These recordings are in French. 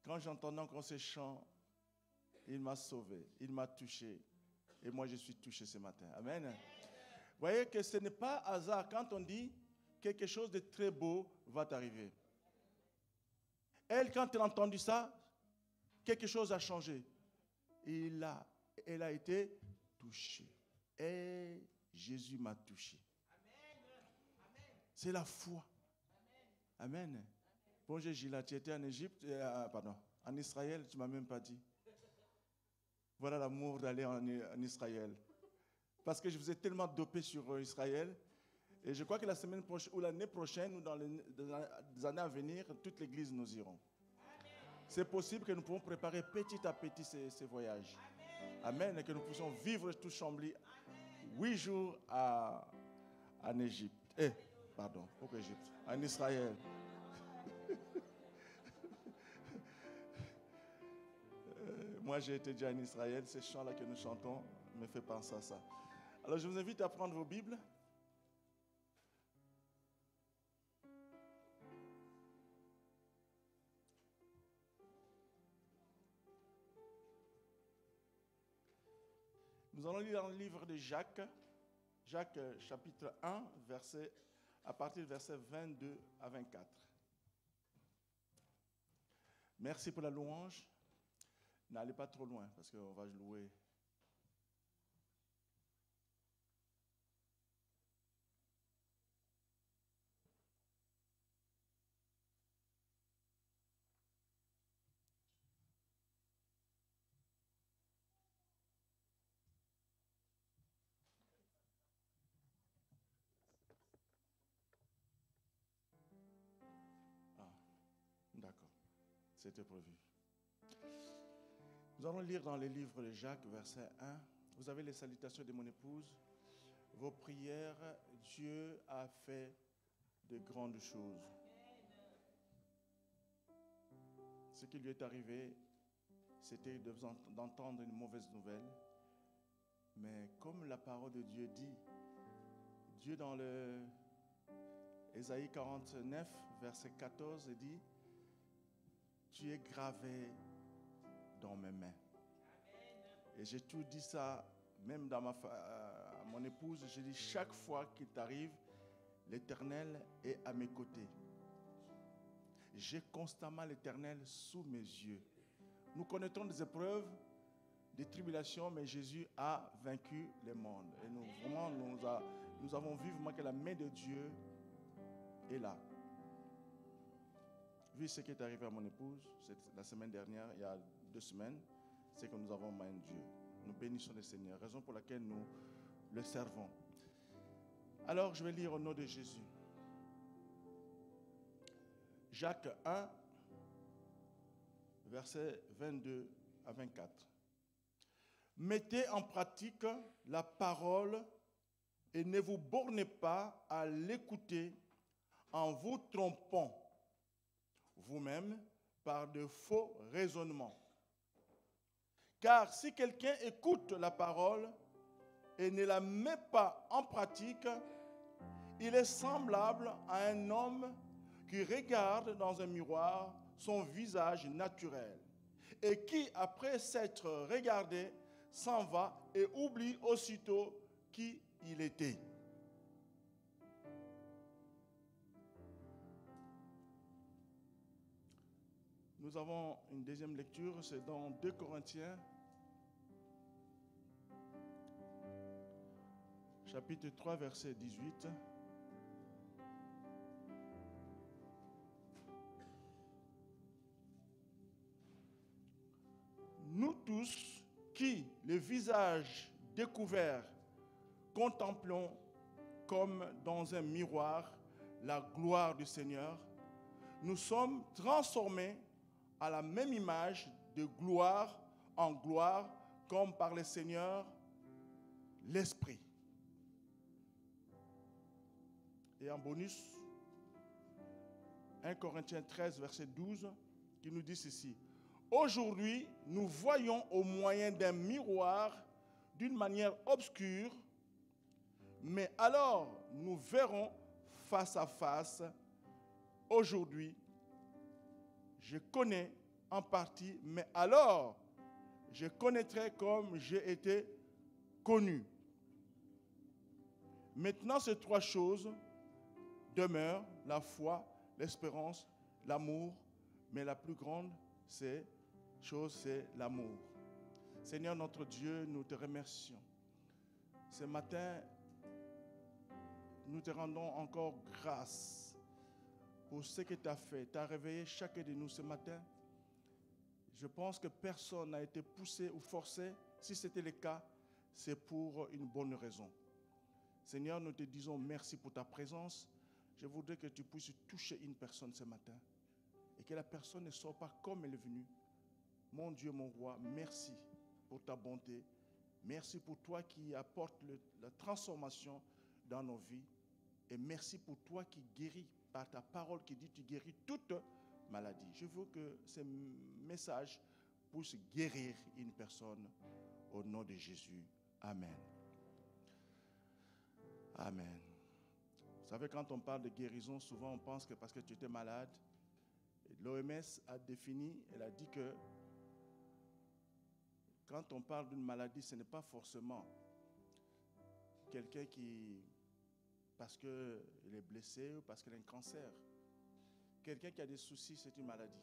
Quand j'entendais encore ces chants, il m'a sauvé, il m'a touché. Et moi, je suis touché ce matin. Amen. Vous voyez que ce n'est pas hasard quand on dit quelque chose de très beau va t'arriver. Elle, quand elle a entendu ça, quelque chose a changé. Elle a été touchée. Et Jésus m'a touché. C'est la foi. Amen. Bonjour Gila, tu étais en Égypte, en Israël, tu ne m'as même pas dit. Voilà l'amour d'aller en Israël. Parce que je vous ai tellement dopé sur Israël. Et je crois que la semaine prochaine, ou l'année prochaine, ou dans les années à venir, toute l'église nous irons. C'est possible que nous pouvons préparer petit à petit ces voyages. Amen. Et que nous puissions vivre tout Chambly 8 jours en Égypte. Pourquoi Égypte? En Israël. Moi, j'ai été déjà en Israël. Ces chants-là que nous chantons me fait penser à ça. Alors, je vous invite à prendre vos Bibles. Nous allons lire dans le livre de Jacques, chapitre 1, à partir du verset 22 à 24. Merci pour la louange. N'allez pas trop loin parce qu'on va louer. D'accord, c'était prévu. Nous allons lire dans les livres de Jacques, verset 1. Vous avez les salutations de mon épouse. Vos prières, Dieu a fait de grandes choses. Ce qui lui est arrivé, c'était d'entendre une mauvaise nouvelle. Mais comme la parole de Dieu dit, Dieu dans le Ésaïe 49, verset 14, dit, tu es gravé dans mes mains. Et j'ai tout dit ça, même à mon épouse, j'ai dit chaque fois qu'il t'arrive, l'Éternel est à mes côtés. J'ai constamment l'Éternel sous mes yeux. Nous connaîtrons des épreuves, des tribulations, mais Jésus a vaincu le monde. Et nous avons vu vraiment que la main de Dieu est là. Vu ce qui est arrivé à mon épouse, la semaine dernière, il y a 2 semaines, c'est que nous avons main de Dieu. Nous bénissons le Seigneur, raison pour laquelle nous le servons. Alors, je vais lire au nom de Jésus. Jacques 1, versets 22 à 24. Mettez en pratique la parole et ne vous bornez pas à l'écouter en vous trompant vous-même par de faux raisonnements. Car si quelqu'un écoute la parole et ne la met pas en pratique, il est semblable à un homme qui regarde dans un miroir son visage naturel et qui, après s'être regardé, s'en va et oublie aussitôt qui il était. Nous avons une deuxième lecture, c'est dans 2 Corinthiens, chapitre 3, verset 18. Nous tous qui, le visage découvert, contemplons comme dans un miroir la gloire du Seigneur, nous sommes transformés à la même image de gloire en gloire, comme par le Seigneur, l'Esprit. Et en bonus, 1 Corinthiens 13, verset 12, qui nous dit ceci. Aujourd'hui, nous voyons au moyen d'un miroir d'une manière obscure, mais alors nous verrons face à face. Aujourd'hui, je connais en partie, mais alors je connaîtrai comme j'ai été connu. Maintenant, ces trois choses demeurent, la foi, l'espérance, l'amour, mais la plus grande c'est l'amour. Seigneur notre Dieu, nous te remercions. Ce matin, nous te rendons encore grâce pour ce que tu as fait. Tu as réveillé chacun de nous ce matin. Je pense que personne n'a été poussé ou forcé. Si c'était le cas, c'est pour une bonne raison. Seigneur, nous te disons merci pour ta présence. Je voudrais que tu puisses toucher une personne ce matin et que la personne ne sorte pas comme elle est venue. Mon Dieu, mon roi, merci pour ta bonté. Merci pour toi qui apportes la transformation dans nos vies. Et merci pour toi qui guéris par ta parole qui dit tu guéris toute maladie. Je veux que ce message puisse guérir une personne au nom de Jésus. Amen. Amen. Vous savez, quand on parle de guérison, souvent on pense que parce que tu étais malade, l'OMS a défini, elle a dit que quand on parle d'une maladie, ce n'est pas forcément quelqu'un qui, parce qu'il est blessé ou parce qu'il a un cancer. Quelqu'un qui a des soucis, c'est une maladie.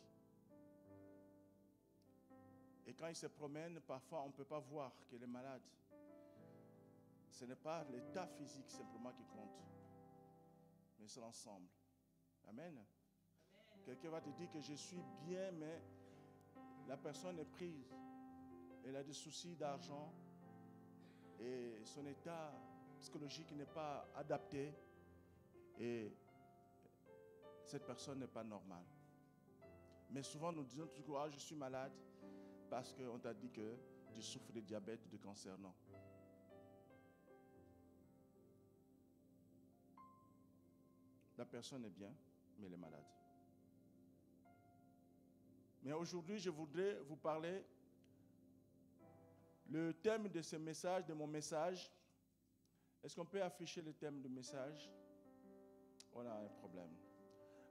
Et quand il se promène, parfois on ne peut pas voir qu'il est malade. Ce n'est pas l'état physique simplement qui compte, mais c'est l'ensemble. Amen. Amen. Quelqu'un va te dire que je suis bien, mais la personne est prise. Elle a des soucis d'argent et son état psychologique n'est pas adapté et cette personne n'est pas normale. Mais souvent nous disons toujours, je suis malade parce qu'on t'a dit que tu souffres de diabète, de cancer. Non. La personne est bien, mais elle est malade. Mais aujourd'hui, je voudrais vous parler. Le thème de ce message, de mon message, est-ce qu'on peut afficher le thème du message? On a un problème.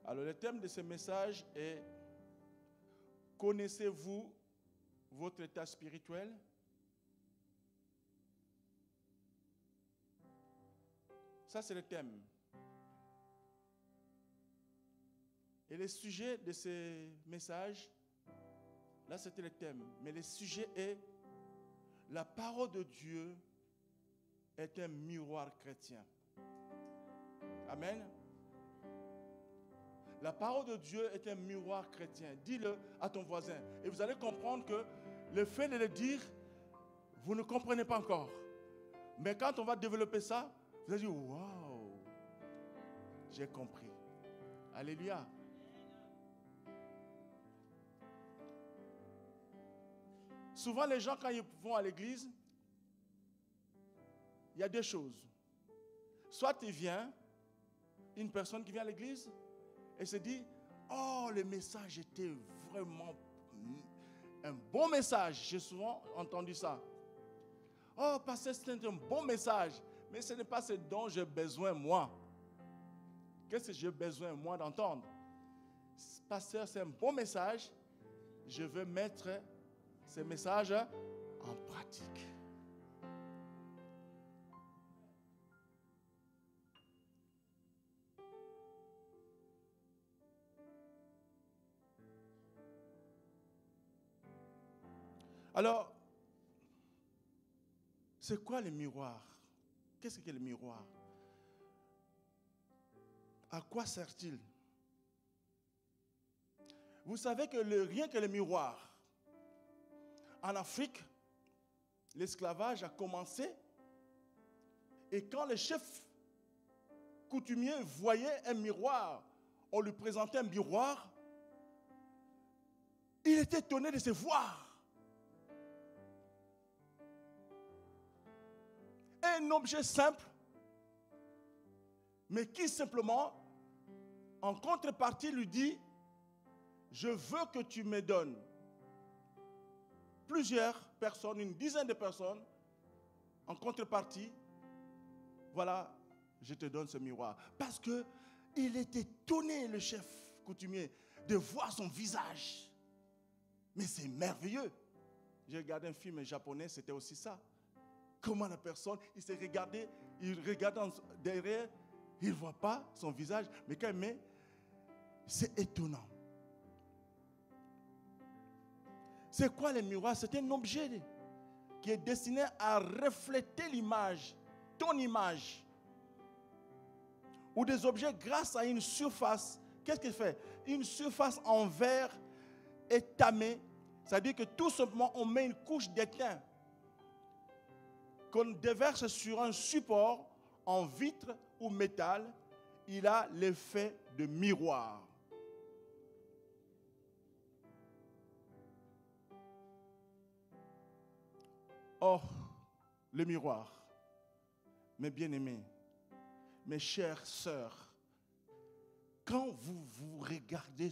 Alors, le thème de ce message est « Connaissez-vous votre état spirituel ?» Ça, c'est le thème. Et le sujet de ce message, là, c'était le thème. Mais le sujet est la parole de Dieu est un miroir chrétien. Amen. La parole de Dieu est un miroir chrétien. Dis-le à ton voisin. Et vous allez comprendre que le fait de le dire, vous ne comprenez pas encore. Mais quand on va développer ça, vous allez dire, waouh, j'ai compris. Alléluia. Souvent, les gens, quand ils vont à l'église, il y a deux choses. Soit il vient, une personne qui vient à l'église, et se dit, oh, le message était vraiment un bon message. J'ai souvent entendu ça. Oh, pasteur, c'est un bon message, mais ce n'est pas ce dont j'ai besoin, moi. Qu'est-ce que j'ai besoin, moi, d'entendre? Pasteur, c'est un bon message, je veux mettre ce message en pratique. Alors, c'est quoi le miroir? Qu'est-ce que le miroir? À quoi sert-il? Vous savez que rien que le miroir, en Afrique, l'esclavage a commencé et quand le chef coutumier voyait un miroir, on lui présentait un miroir, il était étonné de se voir. Un objet simple, mais qui simplement, en contrepartie, lui dit, je veux que tu me donnes plusieurs personnes, une dizaine de personnes, en contrepartie, voilà, je te donne ce miroir. Parce qu'il était étonné, le chef coutumier, de voir son visage. Mais c'est merveilleux. J'ai regardé un film japonais, c'était aussi ça. Comment la personne, il s'est regardé, il regarde derrière, il ne voit pas son visage, mais quand il met, c'est étonnant. C'est quoi le miroir? C'est un objet qui est destiné à refléter l'image, ton image. Ou des objets grâce à une surface. Qu'est-ce qu'il fait? Une surface en verre étamée. C'est-à-dire que tout simplement, on met une couche d'étain qu'on déverse sur un support en vitre ou métal. Il a l'effet de miroir. Or, le miroir, mes bien-aimés, mes chères sœurs, quand vous regardez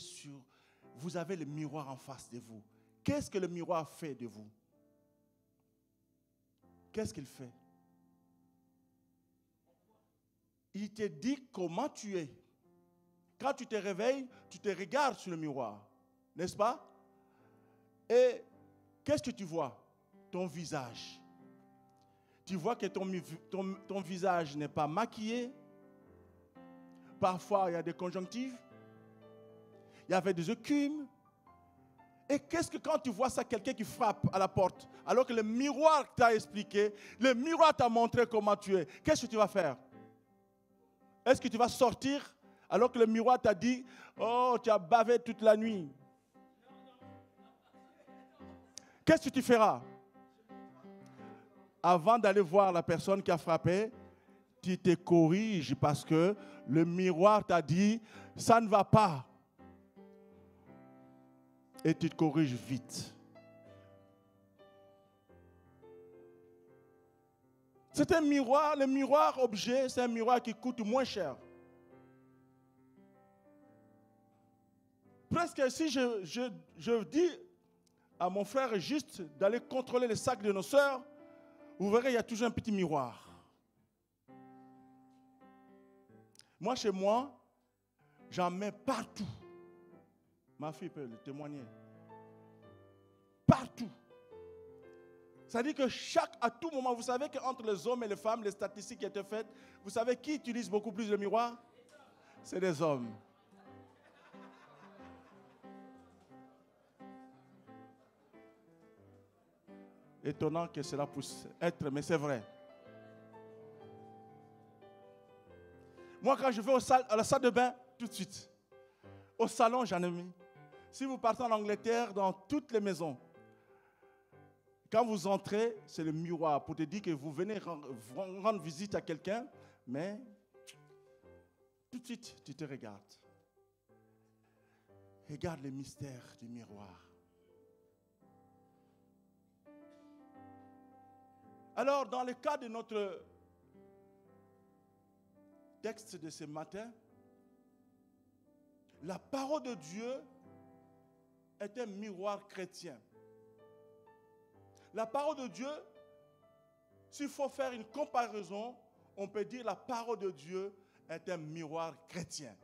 vous avez le miroir en face de vous, qu'est-ce que le miroir fait de vous? Qu'est-ce qu'il fait? Il te dit comment tu es. Quand tu te réveilles, tu te regardes sur le miroir, n'est-ce pas? Et qu'est-ce que tu vois? Ton visage. Tu vois que ton visage n'est pas maquillé. Parfois, il y a des conjonctives. Il y avait des écumes. Et qu'est-ce que quand tu vois ça, quelqu'un qui frappe à la porte, alors que le miroir t'a expliqué, le miroir t'a montré comment tu es, qu'est-ce que tu vas faire? Est-ce que tu vas sortir alors que le miroir t'a dit, oh, tu as bavé toute la nuit? Qu'est-ce que tu feras? Avant d'aller voir la personne qui a frappé, tu te corriges parce que le miroir t'a dit, ça ne va pas. Et tu te corriges vite. C'est un miroir, le miroir objet, c'est un miroir qui coûte moins cher. Presque si je dis à mon frère juste d'aller contrôler les sacs de nos sœurs, vous verrez, il y a toujours un petit miroir. Moi, chez moi, j'en mets partout. Ma fille peut le témoigner. Partout. Ça dit que à tout moment, vous savez qu'entre les hommes et les femmes, les statistiques qui étaient faites, vous savez qui utilise beaucoup plus le miroir? C'est les hommes. Étonnant que cela puisse être, mais c'est vrai. Moi, quand je vais à la salle de bain, tout de suite. Au salon, j'en ai mis. Si vous partez en Angleterre, dans toutes les maisons, quand vous entrez, c'est le miroir pour te dire que vous venez rendre visite à quelqu'un, mais tout de suite, tu te regardes. Regarde le mystère du miroir. Alors, dans le cas de notre texte de ce matin, la parole de Dieu est un miroir chrétien. La parole de Dieu, s'il faut faire une comparaison, on peut dire la parole de Dieu est un miroir chrétien.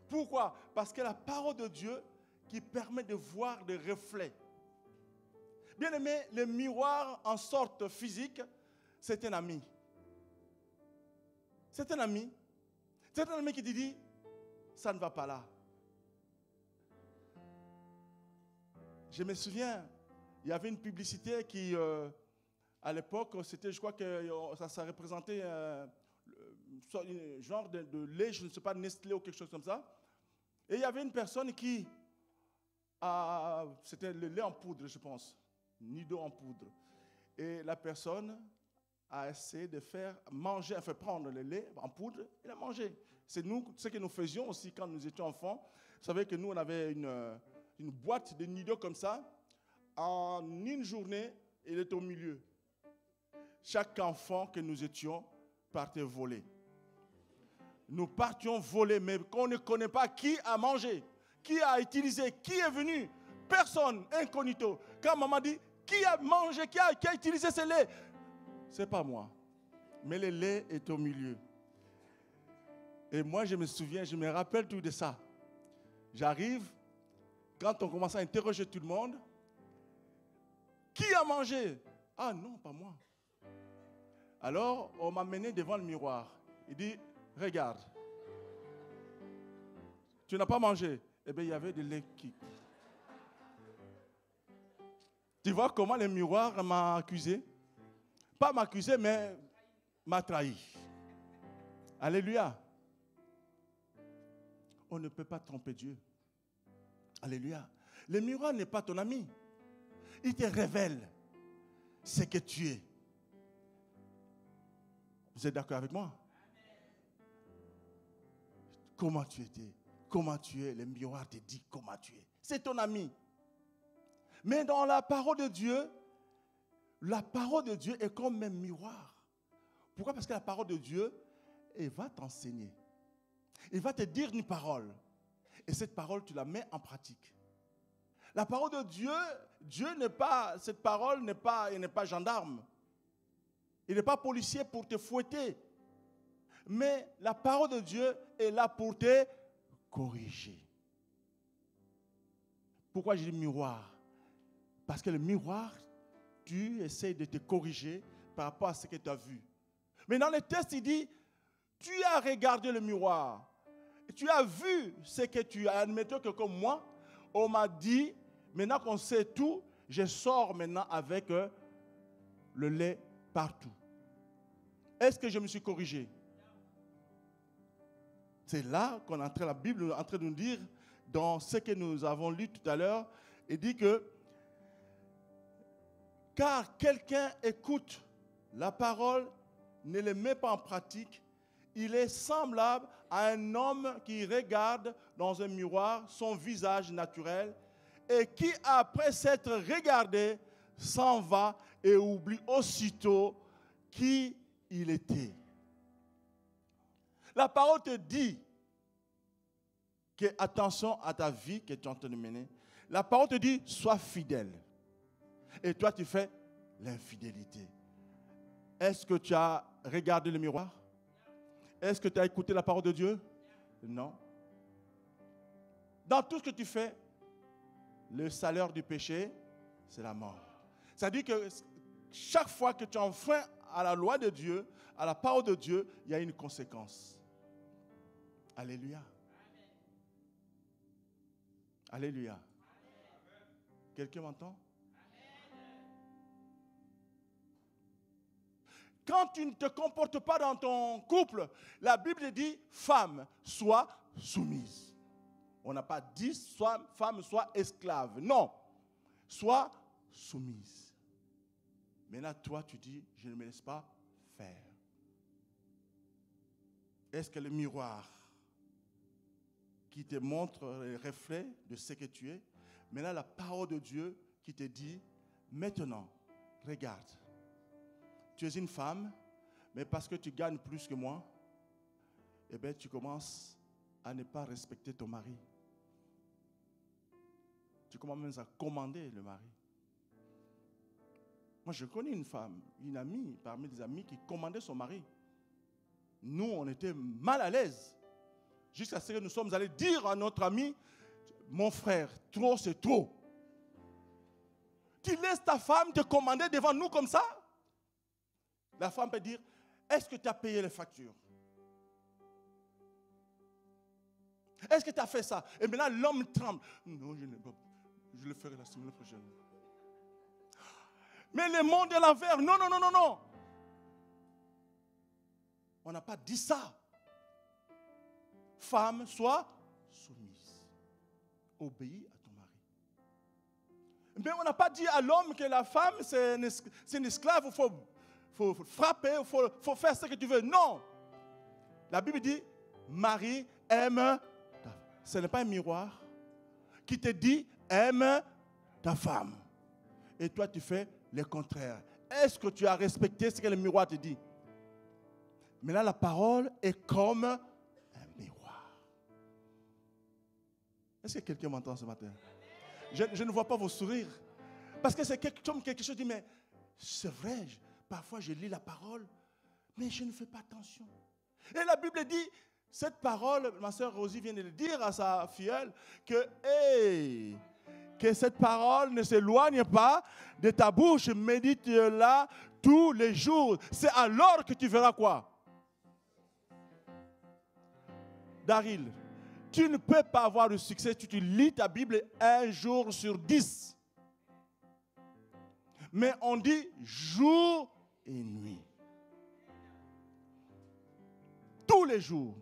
Pourquoi? Parce que la parole de Dieu qui permet de voir des reflets. Bien aimé, le miroir en sorte physique, c'est un ami. C'est un ami. C'est un ami qui te dit, ça ne va pas là. Je me souviens, il y avait une publicité qui, à l'époque, c'était, je crois que ça représentait un genre de lait, je ne sais pas, Nestlé ou quelque chose comme ça. Et il y avait une personne qui, c'était le lait en poudre, je pense, Nido en poudre. Et la personne a essayé de faire manger, enfin prendre le lait en poudre et la manger. C'est nous, ce que nous faisions aussi quand nous étions enfants. Vous savez que nous, on avait une boîte de Nido comme ça. En une journée, il est au milieu. Chaque enfant que nous étions partait voler. Nous partions voler, mais qu'on ne connaît pas qui a mangé, qui a utilisé, qui est venu. Personne, incognito. Quand maman dit, qui a mangé, qui a utilisé ce lait? Ce n'est pas moi. Mais le lait est au milieu. Et moi, je me souviens, je me rappelle tout de ça. J'arrive, quand on commence à interroger tout le monde, qui a mangé? Ah non, pas moi. Alors, on m'a mené devant le miroir. Il dit, regarde, tu n'as pas mangé. Eh bien, il y avait de lait qui... Tu vois comment le miroir m'a accusé? Pas m'accuser, mais m'a trahi. Alléluia. On ne peut pas tromper Dieu. Alléluia. Le miroir n'est pas ton ami. Il te révèle ce que tu es. Vous êtes d'accord avec moi? Comment tu étais? Comment tu es? Le miroir te dit comment tu es. C'est ton ami. Mais dans la parole de Dieu est comme un miroir. Pourquoi? Parce que la parole de Dieu, elle va t'enseigner. Il va te dire une parole. Et cette parole, tu la mets en pratique. La parole de Dieu, cette parole n'est pas gendarme. Il n'est pas policier pour te fouetter. Mais la parole de Dieu est là pour te corriger. Pourquoi je dis miroir? Parce que le miroir, tu essaies de te corriger par rapport à ce que tu as vu. Mais dans le texte, il dit, tu as regardé le miroir. Tu as vu ce que tu as. Admettons que comme moi, on m'a dit, maintenant qu'on sait tout, je sors maintenant avec le lait partout. Est-ce que je me suis corrigé? C'est là qu'on est en train, la Bible est en train de nous dire, dans ce que nous avons lu tout à l'heure, il dit que, car quelqu'un écoute la parole, ne le met pas en pratique, il est semblable à un homme qui regarde dans un miroir son visage naturel et qui, après s'être regardé, s'en va et oublie aussitôt qui il était. La parole te dit que attention à ta vie que tu es en train de mener. La parole te dit, sois fidèle. Et toi, tu fais l'infidélité. Est-ce que tu as regardé le miroir? Est-ce que tu as écouté la parole de Dieu? Non. Dans tout ce que tu fais, le salaire du péché, c'est la mort. Ça dit que chaque fois que tu enfreins à la loi de Dieu, à la parole de Dieu, il y a une conséquence. Alléluia. Alléluia. Quelqu'un m'entend? Quand tu ne te comportes pas dans ton couple, la Bible dit, femme, sois soumise. On n'a pas dit, femme, sois esclave. Non. Sois soumise. Maintenant, toi, tu dis, je ne me laisse pas faire. Est-ce que le miroir qui te montre le reflet de ce que tu es, maintenant la parole de Dieu qui te dit, maintenant, regarde, tu es une femme, mais parce que tu gagnes plus que moi, eh bien, tu commences à ne pas respecter ton mari. Tu commences même à commander le mari. Moi, je connais une femme, une amie, parmi les amis, qui commandait son mari. Nous, on était mal à l'aise. Jusqu'à ce que nous sommes allés dire à notre ami, mon frère, trop c'est trop. Tu laisses ta femme te commander devant nous comme ça? La femme peut dire, est-ce que tu as payé les factures? Est-ce que tu as fait ça? Et maintenant, l'homme tremble. Non, je ne peux pas. Je le ferai la semaine prochaine. Mais le monde est l'envers. Non, non, non, non, non. On n'a pas dit ça. Femme, sois soumise. Obéis à ton mari. Mais on n'a pas dit à l'homme que la femme, c'est une esclave. Il faut frapper, il faut faire ce que tu veux. Non. La Bible dit, mari, aime. Ce n'est pas un miroir qui te dit, aime ta femme. Et toi, tu fais le contraire. Est-ce que tu as respecté ce que le miroir te dit? Mais là, la parole est comme un miroir. Est-ce que quelqu'un m'entend ce matin? Je ne vois pas vos sourires. Parce que c'est quelque chose qui dit, mais c'est vrai, parfois je lis la parole, mais je ne fais pas attention. Et la Bible dit, cette parole, ma soeur Rosie vient de le dire à sa filleule, que, hey, Que cette parole ne s'éloigne pas de ta bouche. Médite-la tous les jours. C'est alors que tu verras quoi? Daryl, tu ne peux pas avoir de succès si tu lis ta Bible un jour sur 10. Mais on dit jour et nuit. Tous les jours.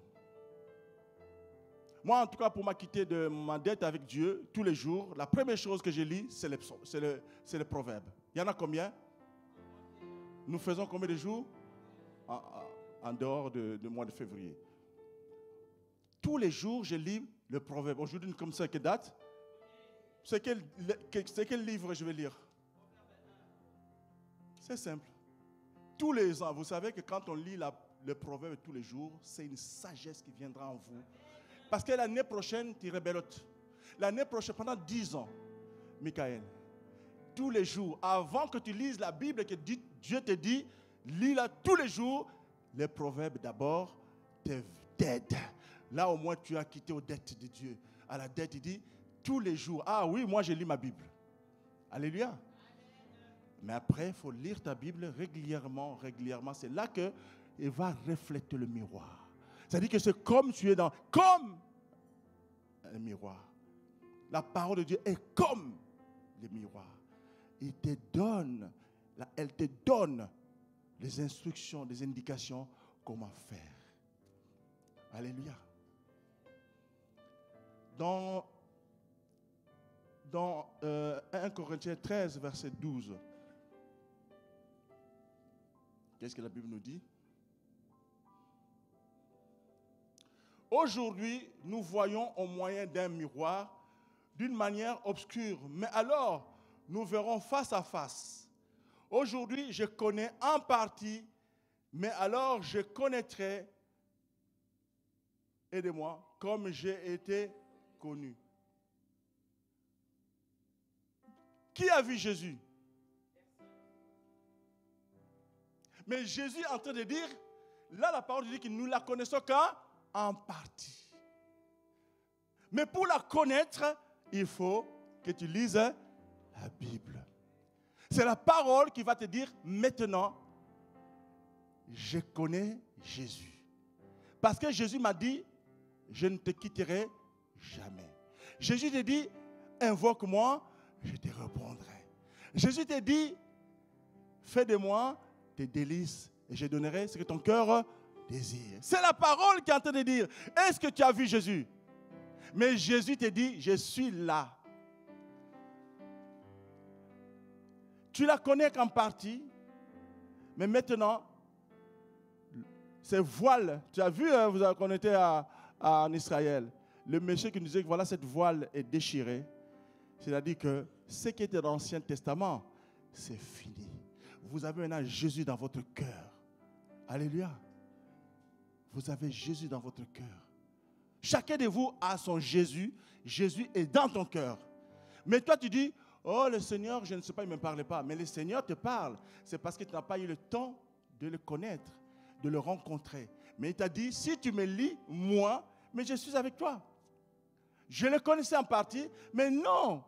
Moi, en tout cas, pour m'acquitter de ma dette avec Dieu, tous les jours, la première chose que je lis, c'est le proverbe. Il y en a combien? Nous faisons combien de jours? En dehors du mois de février. Tous les jours, je lis le proverbe. Aujourd'hui, comme ça, quelle date? C'est quel livre je vais lire? C'est simple. Tous les ans, vous savez que quand on lit le proverbe tous les jours, c'est une sagesse qui viendra en vous. Parce que l'année prochaine, tu rebellotes. L'année prochaine, pendant 10 ans, Michael, tous les jours, avant que tu lises la Bible, que Dieu te dit, lis-la tous les jours, les proverbes d'abord t'aident. Là, au moins, tu as quitté aux dettes de Dieu. À la dette, il dit, tous les jours. Ah oui, moi, je lis ma Bible. Alléluia. Mais après, il faut lire ta Bible régulièrement. C'est là qu'il va refléter le miroir. C'est-à-dire que c'est comme tu es comme un miroir. La parole de Dieu est comme le miroir. Elle te donne les instructions, les indications, comment faire. Alléluia. Dans 1 Corinthiens 13, verset 12, qu'est-ce que la Bible nous dit? Aujourd'hui, nous voyons au moyen d'un miroir, d'une manière obscure, mais alors, nous verrons face à face. Aujourd'hui, je connais en partie, mais alors je connaîtrai, aidez-moi, comme j'ai été connu. Qui a vu Jésus? Mais Jésus est en train de dire, là la parole dit que nous la connaissons qu'en partie. Mais pour la connaître, il faut que tu lises la Bible. C'est la parole qui va te dire, maintenant, je connais Jésus. Parce que Jésus m'a dit, je ne te quitterai jamais. Jésus te dit, invoque-moi, je te répondrai. Jésus te dit, fais de moi tes délices et je donnerai ce que ton cœur désire. C'est la parole qui est en train de dire, est-ce que tu as vu Jésus? Mais Jésus te dit, je suis là. Tu la connais qu'en partie, mais maintenant, ces voiles, tu as vu, qu'on était en Israël, le monsieur qui nous disait que voilà, cette voile est déchirée. C'est-à-dire que ce qui était dans l'Ancien Testament, c'est fini. Vous avez maintenant Jésus dans votre cœur. Alléluia. Vous avez Jésus dans votre cœur. Chacun de vous a son Jésus. Jésus est dans ton cœur. Mais toi, tu dis, oh, le Seigneur, je ne sais pas, il ne me parlait pas. Mais le Seigneur te parle. C'est parce que tu n'as pas eu le temps de le connaître, de le rencontrer. Mais il t'a dit, si tu me lis, moi, mais je suis avec toi. Je le connaissais en partie, mais non.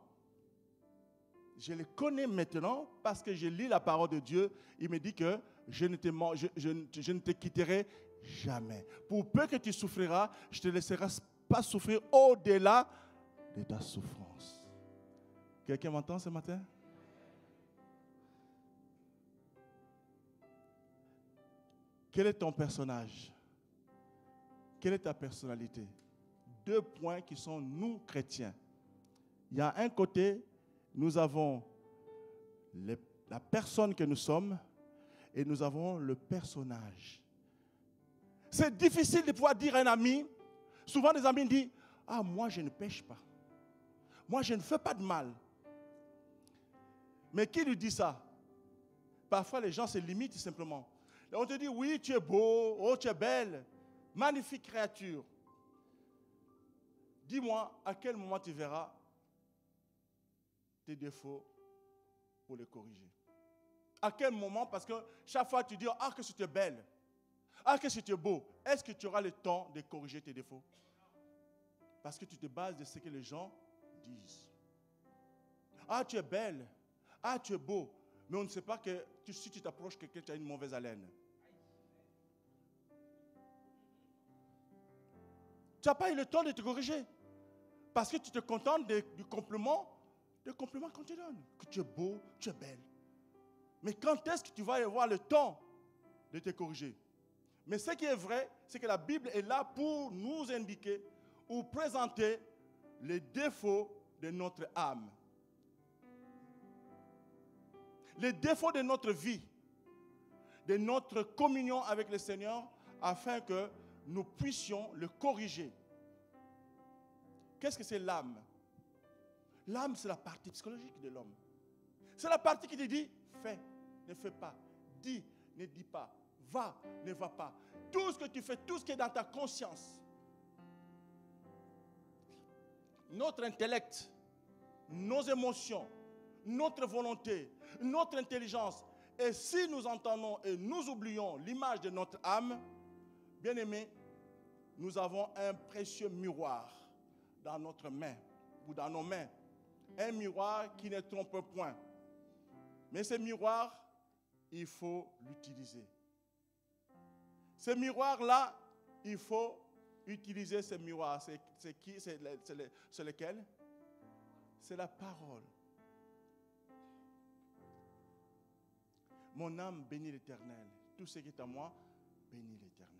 Je le connais maintenant parce que je lis la parole de Dieu. Il me dit que je ne te quitterai jamais. Pour peu que tu souffriras, je ne te laisserai pas souffrir au-delà de ta souffrance. Quelqu'un m'entend ce matin? Quel est ton personnage? Quelle est ta personnalité? 2 points qui sont nous chrétiens. Il y a un côté, nous avons la personne que nous sommes et nous avons le personnage. C'est difficile de pouvoir dire à un ami, souvent des amis disent, ah moi je ne pêche pas, moi je ne fais pas de mal. Mais qui lui dit ça? Parfois les gens se limitent simplement. Et on te dit, oui tu es beau, oh tu es belle, magnifique créature. Dis-moi à quel moment tu verras tes défauts pour les corriger. À quel moment? Parce que chaque fois tu dis, ah que tu es belle, ah que tu es beau, est-ce que tu auras le temps de corriger tes défauts? Parce que tu te bases de ce que les gens disent. Ah, tu es belle. Ah, tu es beau. Mais on ne sait pas que si tu t'approches quelqu'un, tu as une mauvaise haleine. Tu n'as pas eu le temps de te corriger. Parce que tu te contentes du compliment qu'on te donne. Que tu es beau, tu es belle. Mais quand est-ce que tu vas avoir le temps de te corriger? Mais ce qui est vrai, c'est que la Bible est là pour nous indiquer ou présenter les défauts de notre âme. Les défauts de notre vie, de notre communion avec le Seigneur, afin que nous puissions le corriger. Qu'est-ce que c'est l'âme? L'âme, c'est la partie psychologique de l'homme. C'est la partie qui te dit, fais, ne fais pas. Dis, ne dis pas. Va, ne va pas. Tout ce que tu fais, tout ce qui est dans ta conscience. Notre intellect, nos émotions, notre volonté, notre intelligence. Et si nous entendons et nous oublions l'image de notre âme, bien aimé, nous avons un précieux miroir dans notre main ou dans nos mains. Un miroir qui ne trompe point. Mais ce miroir, il faut l'utiliser. Ce miroir-là, il faut utiliser ce miroir. C'est qui? C'est lequel? C'est la parole. Mon âme bénit l'Éternel. Tout ce qui est à moi, bénit l'Éternel.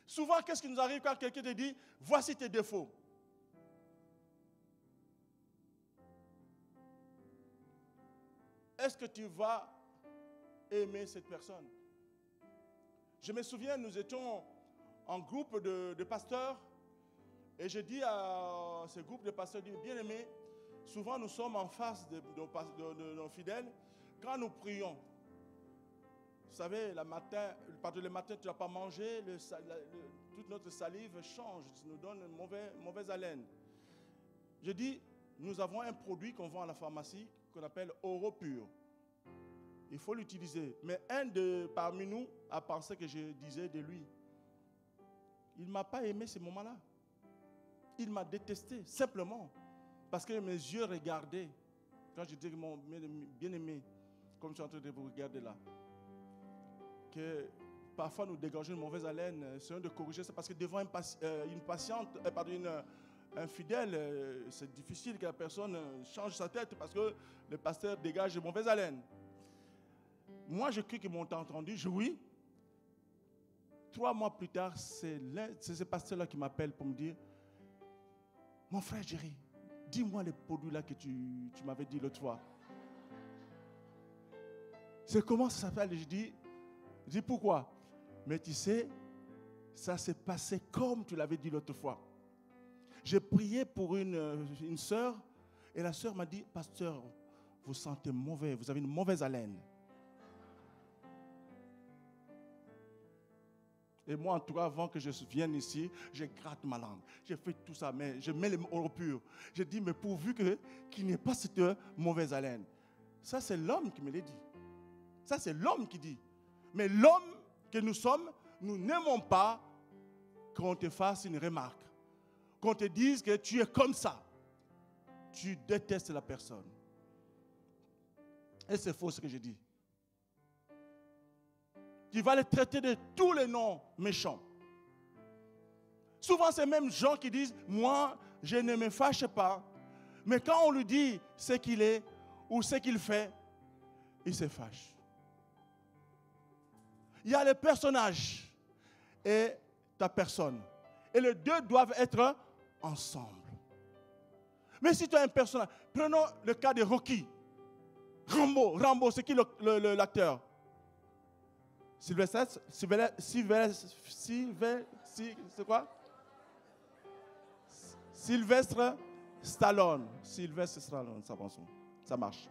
Souvent, qu'est-ce qui nous arrive quand quelqu'un te dit, voici tes défauts? Est-ce que tu vas aimer cette personne? Je me souviens, nous étions en groupe de pasteurs et je dis à ce groupe de pasteurs, bien aimés, souvent nous sommes en face de nos fidèles quand nous prions. Vous savez, le matin, tu n'as pas mangé, toute notre salive change, ça nous donne une mauvaise haleine. Je dis, nous avons un produit qu'on vend à la pharmacie qu'on appelle Oro Pur. Il faut l'utiliser. Mais parmi nous a pensé que je disais de lui. Il ne m'a pas aimé ce moment-là. Il m'a détesté, simplement. Parce que mes yeux regardaient. Quand je dis mon bien-aimé, comme je suis en train de vous regarder là, que parfois nous dégageons une mauvaise haleine, essayons de corriger ça. Parce que devant un fidèle, c'est difficile que la personne change sa tête parce que le pasteur dégage une mauvaise haleine. Moi, je crie qu'ils m'ont entendu, oui. 3 mois plus tard, c'est ce pasteur-là qui m'appelle pour me dire, mon frère Jerry, dis-moi les produits-là que tu m'avais dit l'autre fois. C'est comment ça s'appelle? Je dis pourquoi? Mais tu sais, ça s'est passé comme tu l'avais dit l'autre fois. J'ai prié pour une sœur et la sœur m'a dit, pasteur, vous sentez mauvais, vous avez une mauvaise haleine. Et moi, en tout cas, avant que je vienne ici, je gratte ma langue. J'ai fait tout ça, mais je mets les mots purs. Je dis, mais pourvu qu'il n'y ait pas cette mauvaise haleine. Ça, c'est l'homme qui me l'a dit. Ça, c'est l'homme qui dit. Mais l'homme que nous sommes, nous n'aimons pas qu'on te fasse une remarque. Qu'on te dise que tu es comme ça. Tu détestes la personne. Et c'est faux ce que je dis. Tu vas les traiter de tous les noms méchants. Souvent, c'est même gens qui disent, moi, je ne me fâche pas. Mais quand on lui dit ce qu'il est ou ce qu'il fait, il se fâche. Il y a le personnage et ta personne. Et les deux doivent être ensemble. Mais si tu as un personnage, prenons le cas de Rocky. Rambo, c'est qui l'acteur? Sylvestre, c'est quoi? Sylvestre Stallone. Sylvestre Stallone, ça marche.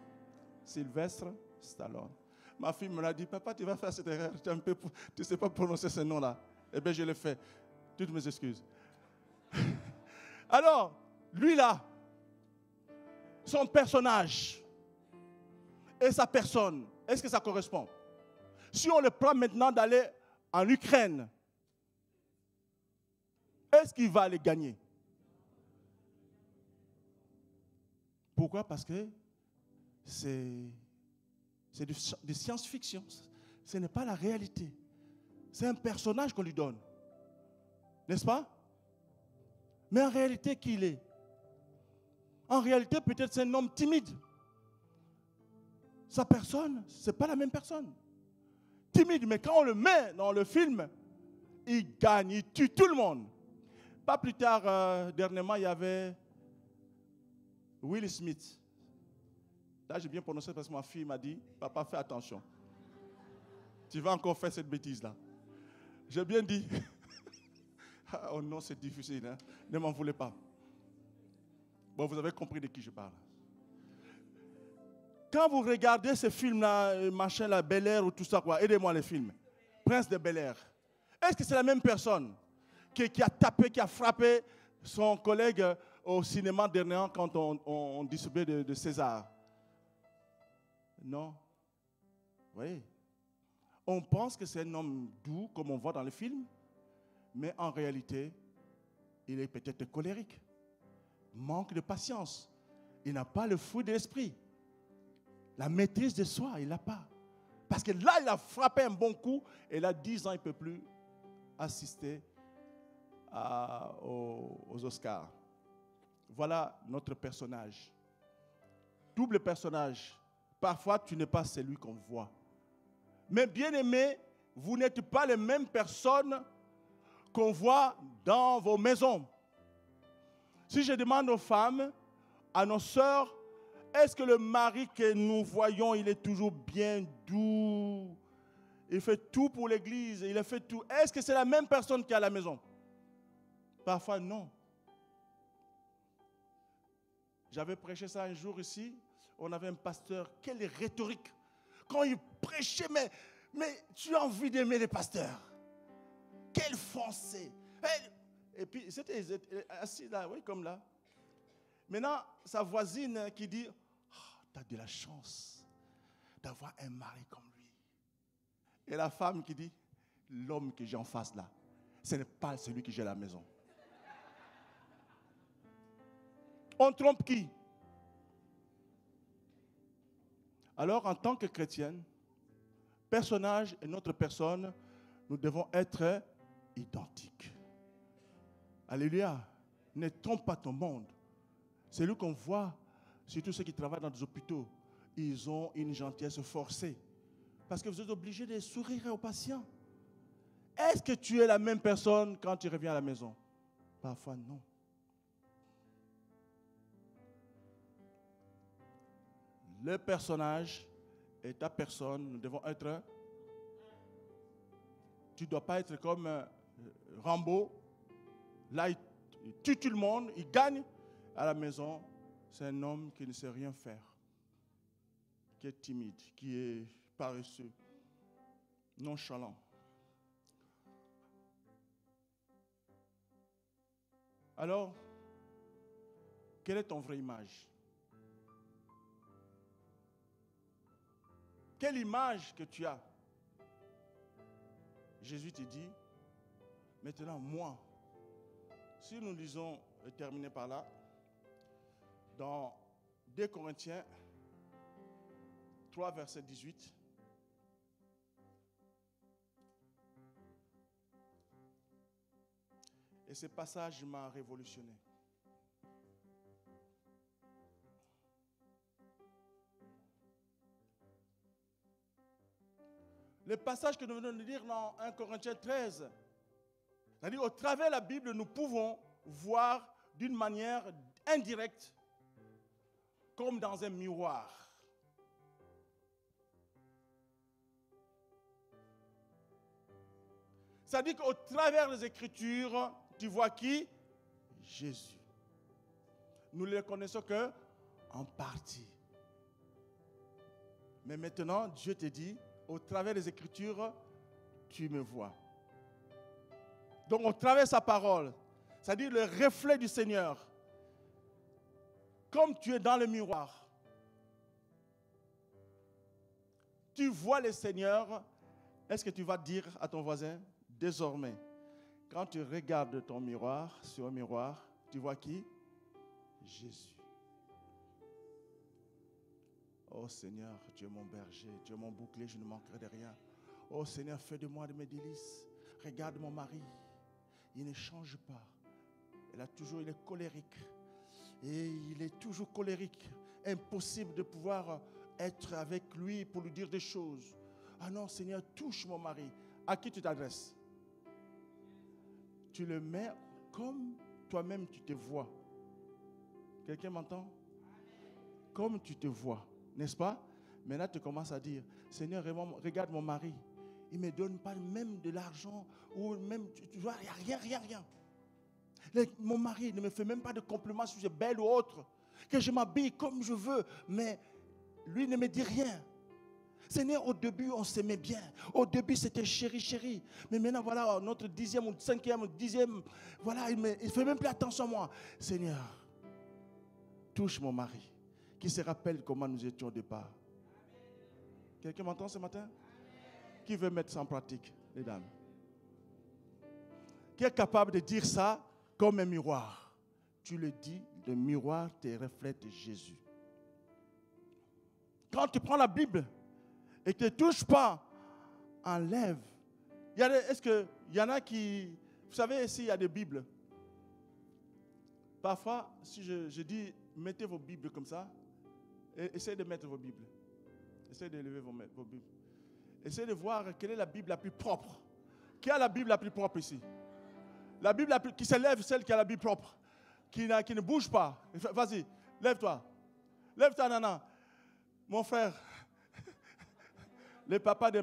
Sylvestre Stallone. Ma fille me l'a dit, papa, tu vas faire cette erreur, tu ne sais pas prononcer ce nom-là. Eh bien, je l'ai fait. Toutes mes excuses. Alors, lui là, son personnage et sa personne, est-ce que ça correspond? Si on le prend maintenant d'aller en Ukraine, est-ce qu'il va aller gagner? Pourquoi? Parce que c'est de science-fiction. Ce n'est pas la réalité. C'est un personnage qu'on lui donne. N'est-ce pas? Mais en réalité, qui il est? En réalité, peut-être c'est un homme timide. Sa personne, ce n'est pas la même personne. Timide, mais quand on le met dans le film, il gagne, il tue tout le monde. Pas plus tard, dernièrement, il y avait Will Smith. Là, j'ai bien prononcé parce que ma fille m'a dit, papa, fais attention. Tu vas encore faire cette bêtise-là. J'ai bien dit. Oh non, c'est difficile. Hein? Ne m'en voulez pas. Bon, vous avez compris de qui je parle. Quand vous regardez ce film-là, machin, la Bel Air ou tout ça, quoi, aidez-moi les films. Prince de Bel Air. Est-ce que c'est la même personne qui a tapé, qui a frappé son collègue au cinéma dernièrement quand on distribuait de César? Non. Vous voyez? On pense que c'est un homme doux, comme on voit dans le film, mais en réalité, il est peut-être colérique, manque de patience. Il n'a pas le fruit de l'esprit. La maîtrise de soi, il ne l'a pas. Parce que là, il a frappé un bon coup, et là, 10 ans, il ne peut plus assister aux Oscars. Voilà notre personnage. Double personnage. Parfois, tu n'es pas celui qu'on voit. Mais bien aimé, vous n'êtes pas les mêmes personnes qu'on voit dans vos maisons. Si je demande aux femmes, à nos sœurs, est-ce que le mari que nous voyons, il est toujours bien doux? Il fait tout pour l'église, il a fait tout. Est-ce que c'est la même personne qui est à la maison? Parfois, non. J'avais prêché ça un jour ici. On avait un pasteur, quelle rhétorique. Quand il prêchait, mais tu as envie d'aimer les pasteurs. Quel français. Et puis, c'était assis là, oui, comme là. Maintenant, sa voisine qui dit, oh, tu as de la chance d'avoir un mari comme lui. Et la femme qui dit, l'homme que j'ai en face là, ce n'est pas celui que j'ai à la maison. On trompe qui? Alors, en tant que chrétienne, personnage et notre personne, nous devons être identiques. Alléluia. Ne trompe pas ton monde. C'est lui qu'on voit, surtout ceux qui travaillent dans des hôpitaux, ils ont une gentillesse forcée. Parce que vous êtes obligés de sourire aux patients. Est-ce que tu es la même personne quand tu reviens à la maison? Parfois, non. Le personnage et ta personne, nous devons être... Tu ne dois pas être comme Rambo. Là, il tue tout le monde, il gagne. À la maison, c'est un homme qui ne sait rien faire, qui est timide, qui est paresseux, nonchalant. Alors, quelle est ton vraie image? Quelle image que tu as? Jésus te dit, maintenant moi, si nous lisons, et terminer par là, dans 2 Corinthiens 3, verset 18, et ce passage m'a révolutionné. Le passage que nous venons de lire dans 1 Corinthiens 13, c'est-à-dire au travers de la Bible, nous pouvons voir d'une manière indirecte, comme dans un miroir. C'est-à-dire qu'au travers des Écritures, tu vois qui? Jésus. Nous ne le connaissons qu'en partie. Mais maintenant, Dieu te dit, au travers des Écritures, tu me vois. Donc, au travers de sa parole, c'est-à-dire le reflet du Seigneur, comme tu es dans le miroir, tu vois le Seigneur. Est-ce que tu vas dire à ton voisin, désormais, quand tu regardes ton miroir, sur un miroir, tu vois qui? Jésus. Oh Seigneur, tu es mon berger, tu es mon bouclier, je ne manquerai de rien. Oh Seigneur, fais de moi de mes délices. Regarde mon mari, il ne change pas. Il est colérique. Et il est toujours colérique. Impossible de pouvoir être avec lui pour lui dire des choses. Ah non, Seigneur, touche mon mari. À qui tu t'adresses? Tu le mets comme toi-même tu te vois. Quelqu'un m'entend? Comme tu te vois, n'est-ce pas? Maintenant, tu commences à dire, Seigneur, regarde mon mari. Il ne me donne pas même de l'argent. Ou même, tu vois, rien. Mon mari ne me fait même pas de compliments si je suis belle ou autre. Que je m'habille comme je veux. Mais lui ne me dit rien. Seigneur, au début, on s'aimait bien. Au début, c'était chéri. Mais maintenant, voilà, notre 10e ou 5e ou 10e, voilà, il ne fait même plus attention à moi. Seigneur, touche mon mari, qui se rappelle comment nous étions au départ. Quelqu'un m'entend ce matin? Qui veut mettre ça en pratique, les dames? Qui est capable de dire ça comme un miroir? Tu le dis, le miroir te reflète Jésus. Quand tu prends la Bible et que tu ne touches pas, enlève. Est-ce qu'il y en a qui... Vous savez, ici, il y a des Bibles. Parfois, si je dis, mettez vos Bibles comme ça, essayez de mettre vos Bibles. Essayez de lever vos Bibles. Essayez de voir quelle est la Bible la plus propre. Qui a la Bible la plus propre ici? La Bible qui se lève, celle qui a la Bible propre. Qui ne bouge pas. Vas-y, lève-toi. Lève-toi, Nana. Mon frère, le papa de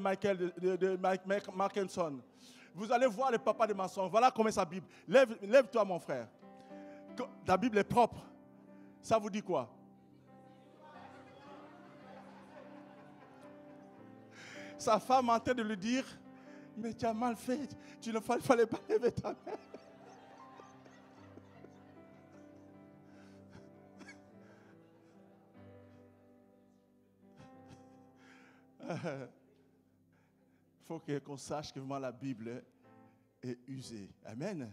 Markinson. Vous allez voir le papa de Masson. Voilà comment est sa Bible. Lève-toi, mon frère. La Bible est propre. Ça vous dit quoi? Sa femme est en train de lui dire, mais tu as mal fait. Tu ne fallait pas lever ta main. Il faut qu'on sache que vraiment la Bible est usée. Amen.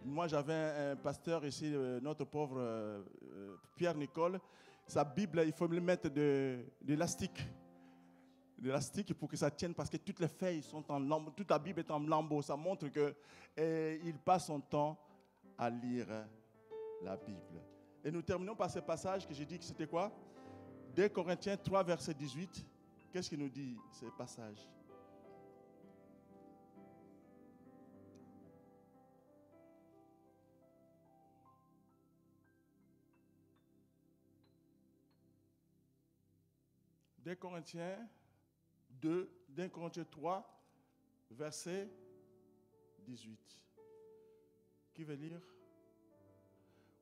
Moi, j'avais un pasteur ici, notre pauvre Pierre Nicole. Sa Bible, il faut lui mettre de l'élastique. De l'élastique pour que ça tienne, parce que toutes les feuilles sont en lambeaux. Toute la Bible est en lambeaux. Ça montre qu'il passe son temps à lire la Bible. Et nous terminons par ce passage que j'ai dit que c'était quoi? 2 Corinthiens 3, verset 18. Qu'est-ce qu'il nous dit, ce passage? Deux Corinthiens 3, verset 18. Qui veut lire?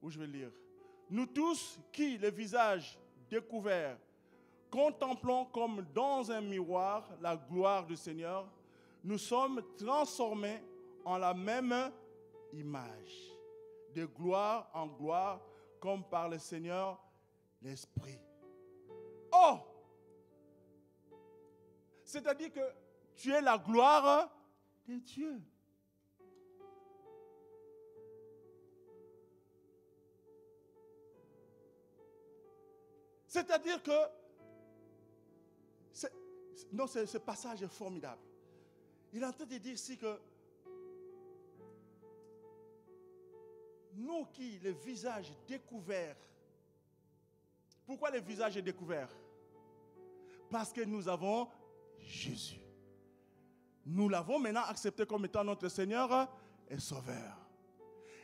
Où je vais lire? Nous tous qui, le visage découvert, contemplons comme dans un miroir la gloire du Seigneur, nous sommes transformés en la même image, de gloire en gloire, comme par le Seigneur l'Esprit. Oh! C'est-à-dire que tu es la gloire de Dieu. C'est-à-dire que ce passage est formidable. Il est en train de dire ici que nous qui, le visage découvert, pourquoi le visage est découvert? Parce que nous avons Jésus. Nous l'avons maintenant accepté comme étant notre Seigneur et Sauveur.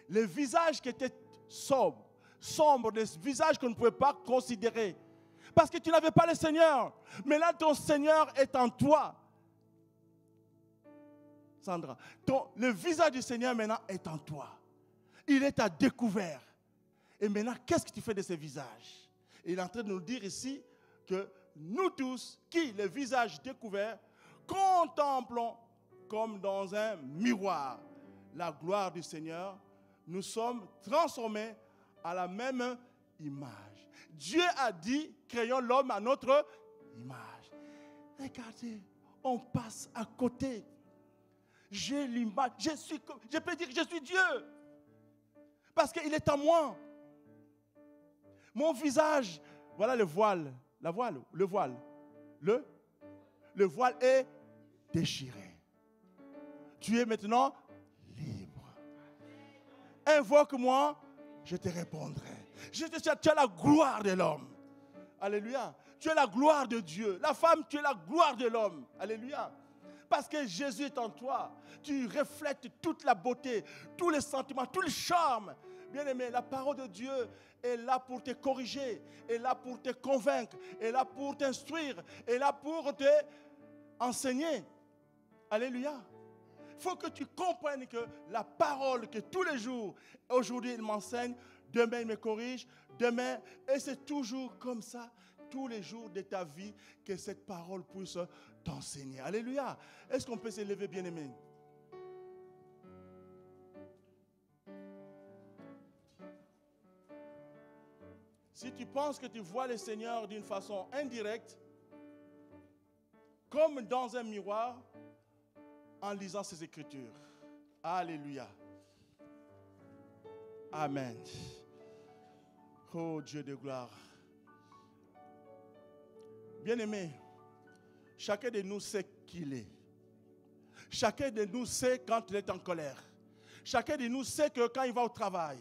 Le visage qui était sombre, le visage qu'on ne pouvait pas considérer. Parce que tu n'avais pas le Seigneur. Mais là, ton Seigneur est en toi. Sandra, le visage du Seigneur maintenant est en toi. Il est à découvert. Et maintenant, qu'est-ce que tu fais de ce visage? Il est en train de nous dire ici que nous tous, qui, le visage découvert, contemplons comme dans un miroir la gloire du Seigneur, nous sommes transformés à la même image. Dieu a dit, créons l'homme à notre image. Regardez, on passe à côté. J'ai l'image, je peux dire que je suis Dieu. Parce qu'il est en moi. Mon visage, voilà le voile. La voile, le voile. Le voile est déchiré. Tu es maintenant libre. Invoque-moi, je te répondrai. Tu as la gloire de l'homme. Alléluia. Tu es la gloire de Dieu. La femme, tu es la gloire de l'homme. Alléluia. Parce que Jésus est en toi. Tu reflètes toute la beauté, tous les sentiments, tout le charme. Bien-aimé, la parole de Dieu est là pour te corriger, est là pour te convaincre, est là pour t'instruire, est là pour te enseigner. Alléluia. Il faut que tu comprennes que la parole que tous les jours, aujourd'hui il m'enseigne, demain il me corrige, demain, et c'est toujours comme ça, tous les jours de ta vie, que cette parole puisse t'enseigner. Alléluia. Est-ce qu'on peut s'élever, bien-aimé? Si tu penses que tu vois le Seigneur d'une façon indirecte, comme dans un miroir, en lisant ses Écritures. Alléluia. Amen. Oh Dieu de gloire. Bien-aimé, chacun de nous sait qui il est. Chacun de nous sait quand il est en colère. Chacun de nous sait que quand il va au travail.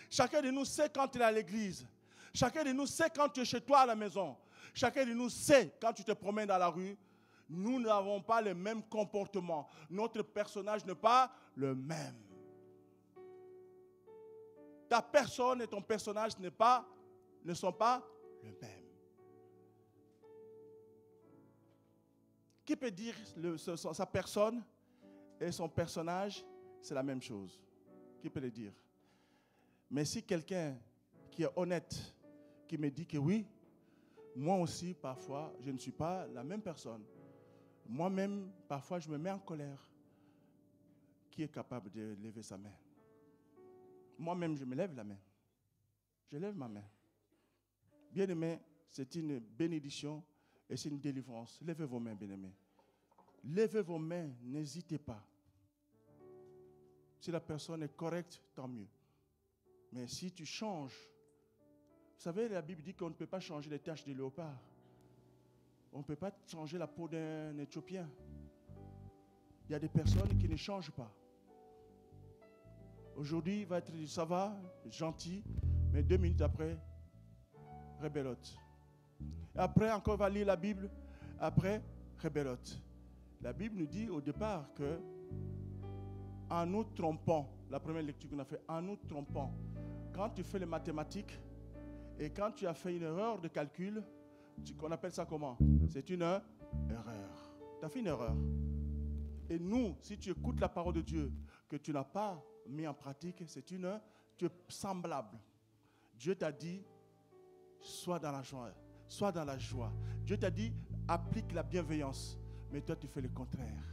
Chacun de nous sait quand il est à l'église. Chacun de nous sait quand tu es chez toi à la maison. Chacun de nous sait quand tu te promènes dans la rue. Nous n'avons pas le même comportement. Notre personnage n'est pas le même. Ta personne et ton personnage ne sont pas le même. Qui peut dire sa personne et son personnage, c'est la même chose? Qui peut le dire? Mais si quelqu'un qui est honnête, qui me dit que oui, moi aussi, parfois, je ne suis pas la même personne. Moi-même, parfois, je me mets en colère. Qui est capable de lever sa main? Moi-même, je me lève la main. Je lève ma main. Bien-aimés, c'est une bénédiction et c'est une délivrance. Levez vos mains, bien-aimés. Levez vos mains, n'hésitez pas. Si la personne est correcte, tant mieux. Mais si tu changes, vous savez, la Bible dit qu'on ne peut pas changer les taches de léopard. On ne peut pas changer la peau d'un Éthiopien. Il y a des personnes qui ne changent pas. Aujourd'hui, il va être dit, ça va, gentil, mais 2 minutes après, rébellote. Après, encore, il va lire la Bible, après, rébellote. La Bible nous dit au départ que, en nous trompant, la première lecture qu'on a fait, en nous trompant, quand tu fais les mathématiques et quand tu as fait une erreur de calcul, qu'on appelle ça comment? C'est une erreur. Tu as fait une erreur. Et nous, si tu écoutes la parole de Dieu, que tu n'as pas mis en pratique, tu es semblable. Dieu t'a dit, sois dans la joie. Sois dans la joie. Dieu t'a dit, applique la bienveillance. Mais toi, tu fais le contraire.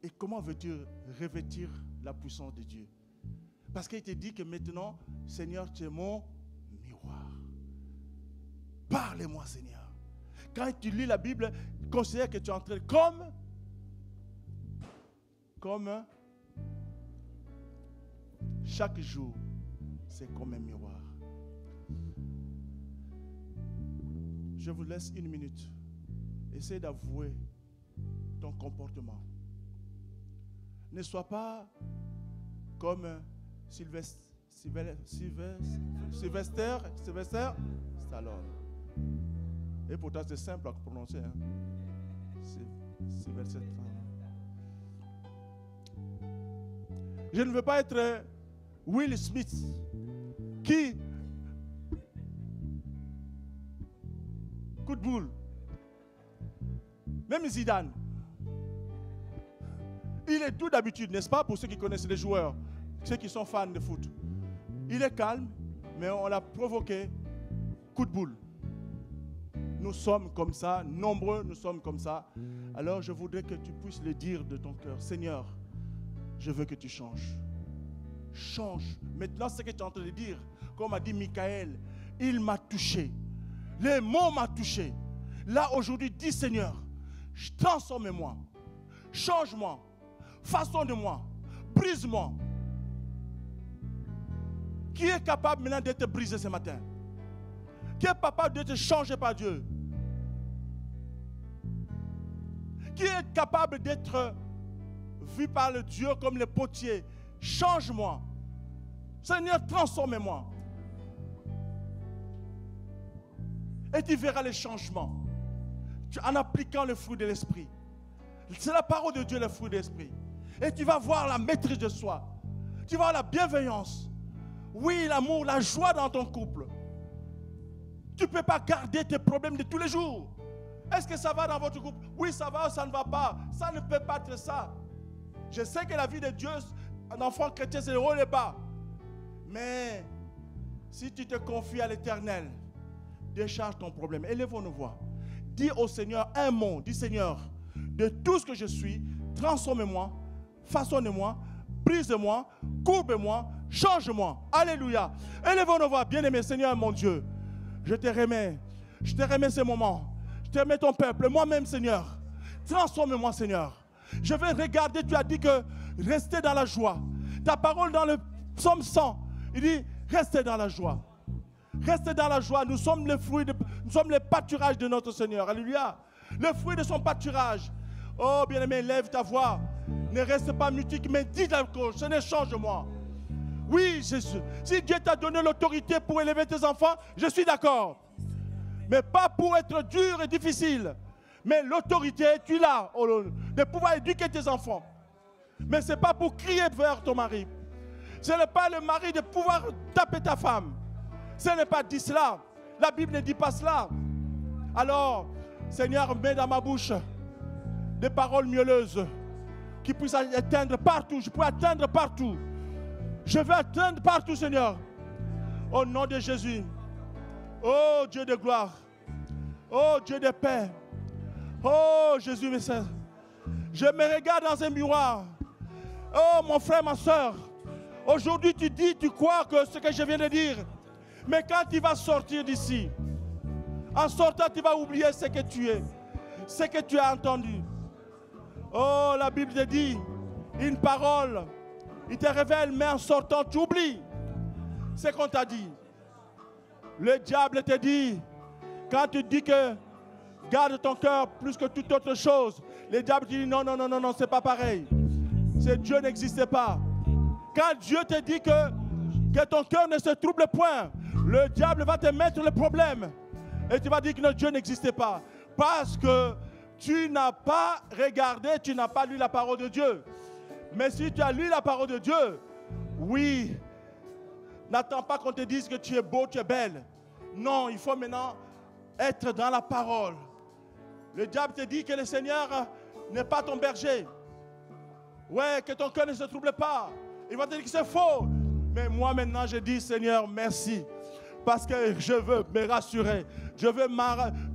Et comment veux-tu revêtir la puissance de Dieu? Parce qu'il te dit que maintenant, Seigneur, tu es mon miroir. Parlez-moi, Seigneur. Quand tu lis la Bible, considère que tu es en train comme chaque jour, c'est comme un miroir. Je vous laisse 1 minute. Essaye d'avouer ton comportement. Ne sois pas comme Sylvester Stallone. Et pourtant c'est simple à prononcer. Hein? Sylvester Stallone. Je ne veux pas être Will Smith qui coup de boule. Même Zidane. Il est doux d'habitude, n'est-ce pas, pour ceux qui connaissent les joueurs, ceux qui sont fans de foot. Il est calme, mais on l'a provoqué. Coup de boule. Nous sommes comme ça, nombreux nous sommes comme ça. Alors je voudrais que tu puisses le dire de ton cœur. Seigneur, je veux que tu changes. Change. Maintenant, ce que tu es en train de dire, comme a dit Michael, il m'a touché. Les mots m'ont touché. Là, aujourd'hui, dis Seigneur, transforme-moi. Change-moi. Façonne-moi. Brise-moi. Qui est capable maintenant d'être brisé ce matin? Qui est capable de te changer par Dieu? Qui est capable d'être vu par le Dieu comme le potier? Change-moi. Seigneur, transforme-moi. Et tu verras les changements en appliquant le fruit de l'esprit. C'est la parole de Dieu, le fruit de l'esprit. Et tu vas voir la maîtrise de soi. Tu vas voir la bienveillance. Oui, l'amour, la joie dans ton couple. Tu ne peux pas garder tes problèmes de tous les jours. Est-ce que ça va dans votre couple? Oui, ça va ou ça ne va pas. Ça ne peut pas être ça. Je sais que la vie de Dieu, un enfant chrétien, c'est le haut et le bas. Mais si tu te confies à l'Éternel, décharge ton problème. Élevons nos voix. Dis au Seigneur un mot. Dis Seigneur, de tout ce que je suis, transforme-moi, façonne-moi, brise-moi, courbe-moi, change-moi. Alléluia. Élevons nos voix. Bien-aimé Seigneur mon Dieu, je te remets. Je te remets ce moment. Je te remets ton peuple. Moi-même Seigneur, transforme-moi Seigneur. Je vais regarder, tu as dit que restez dans la joie. Ta parole dans le psaume 100, il dit restez dans la joie. Restez dans la joie. Nous sommes le fruit, nous sommes le pâturage de notre Seigneur. Alléluia. Le fruit de son pâturage. Oh bien-aimé, lève ta voix. Ne reste pas mutique, mais dis ta cause. Seigneur, change-moi. Oui, Jésus. Si Dieu t'a donné l'autorité pour élever tes enfants, je suis d'accord. Mais pas pour être dur et difficile. Mais l'autorité, tu l'as de pouvoir éduquer tes enfants. Mais ce n'est pas pour crier vers ton mari. Ce n'est pas le mari de pouvoir taper ta femme. Ce n'est pas dit cela. La Bible ne dit pas cela. Alors, Seigneur, mets dans ma bouche des paroles mielleuses qui puissent atteindre partout. Je peux atteindre partout. Je veux atteindre partout, Seigneur. Au nom de Jésus. Oh Dieu de gloire. Oh Dieu de paix. Oh Jésus, mes sœurs. Je me regarde dans un miroir. Oh mon frère, ma soeur. Aujourd'hui, tu dis, tu crois que ce que je viens de dire. Mais quand tu vas sortir d'ici, en sortant, tu vas oublier ce que tu es, ce que tu as entendu. Oh, la Bible te dit, une parole, il te révèle, mais en sortant, tu oublies ce qu'on t'a dit. Le diable te dit, quand tu dis que garde ton cœur plus que toute autre chose, le diable te dit non, non, non, non, non, c'est pas pareil. Dieu n'existe pas. Quand Dieu te dit que ton cœur ne se trouble point, le diable va te mettre le problème. Et tu vas dire que notre Dieu n'existait pas. Parce que tu n'as pas regardé, tu n'as pas lu la parole de Dieu. Mais si tu as lu la parole de Dieu, oui, n'attends pas qu'on te dise que tu es beau, tu es belle. Non, il faut maintenant être dans la parole. Le diable te dit que le Seigneur n'est pas ton berger. Ouais, que ton cœur ne se trouble pas. Il va te dire que c'est faux. Mais moi maintenant je dis Seigneur merci. Parce que je veux me rassurer. Je veux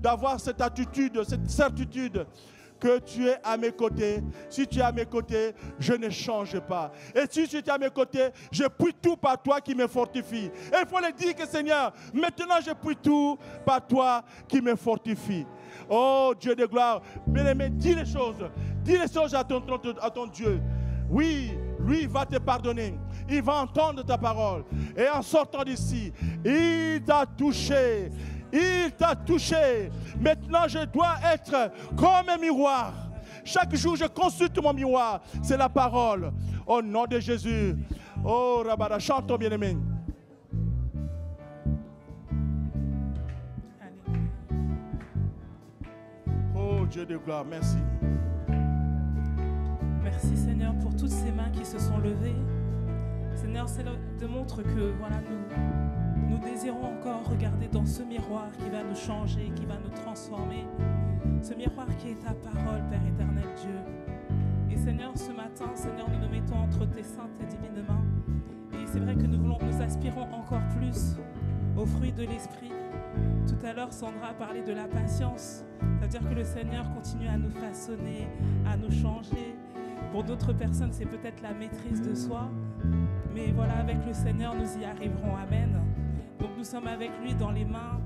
d'avoir cette attitude, cette certitude que tu es à mes côtés. Si tu es à mes côtés, je ne change pas. Et si tu es à mes côtés, je puis tout par toi qui me fortifie. Et il faut le dire que Seigneur, maintenant je puis tout par toi qui me fortifie. Oh Dieu de gloire, bien-aimé, dis les choses à ton Dieu. Oui, lui va te pardonner. Il va entendre ta parole. Et en sortant d'ici, il t'a touché. Il t'a touché. Maintenant, je dois être comme un miroir. Chaque jour, je consulte mon miroir. C'est la parole. Au nom de Jésus. Oh, Rabada, chantons bien-aimé. Oh, Dieu de gloire, merci. Merci Seigneur pour toutes ces mains qui se sont levées. Seigneur, c'est de montre que voilà, nous désirons encore regarder dans ce miroir qui va nous changer, qui va nous transformer. Ce miroir qui est ta parole, Père éternel Dieu. Et Seigneur, ce matin, Seigneur, nous nous mettons entre tes saintes et divines mains. Et c'est vrai que nous aspirons encore plus aux fruits de l'esprit. Tout à l'heure, Sandra a parlé de la patience. C'est-à-dire que le Seigneur continue à nous façonner, à nous changer. Pour d'autres personnes, c'est peut-être la maîtrise de soi. Mais voilà, avec le Seigneur, nous y arriverons. Amen. Donc nous sommes avec lui dans les mains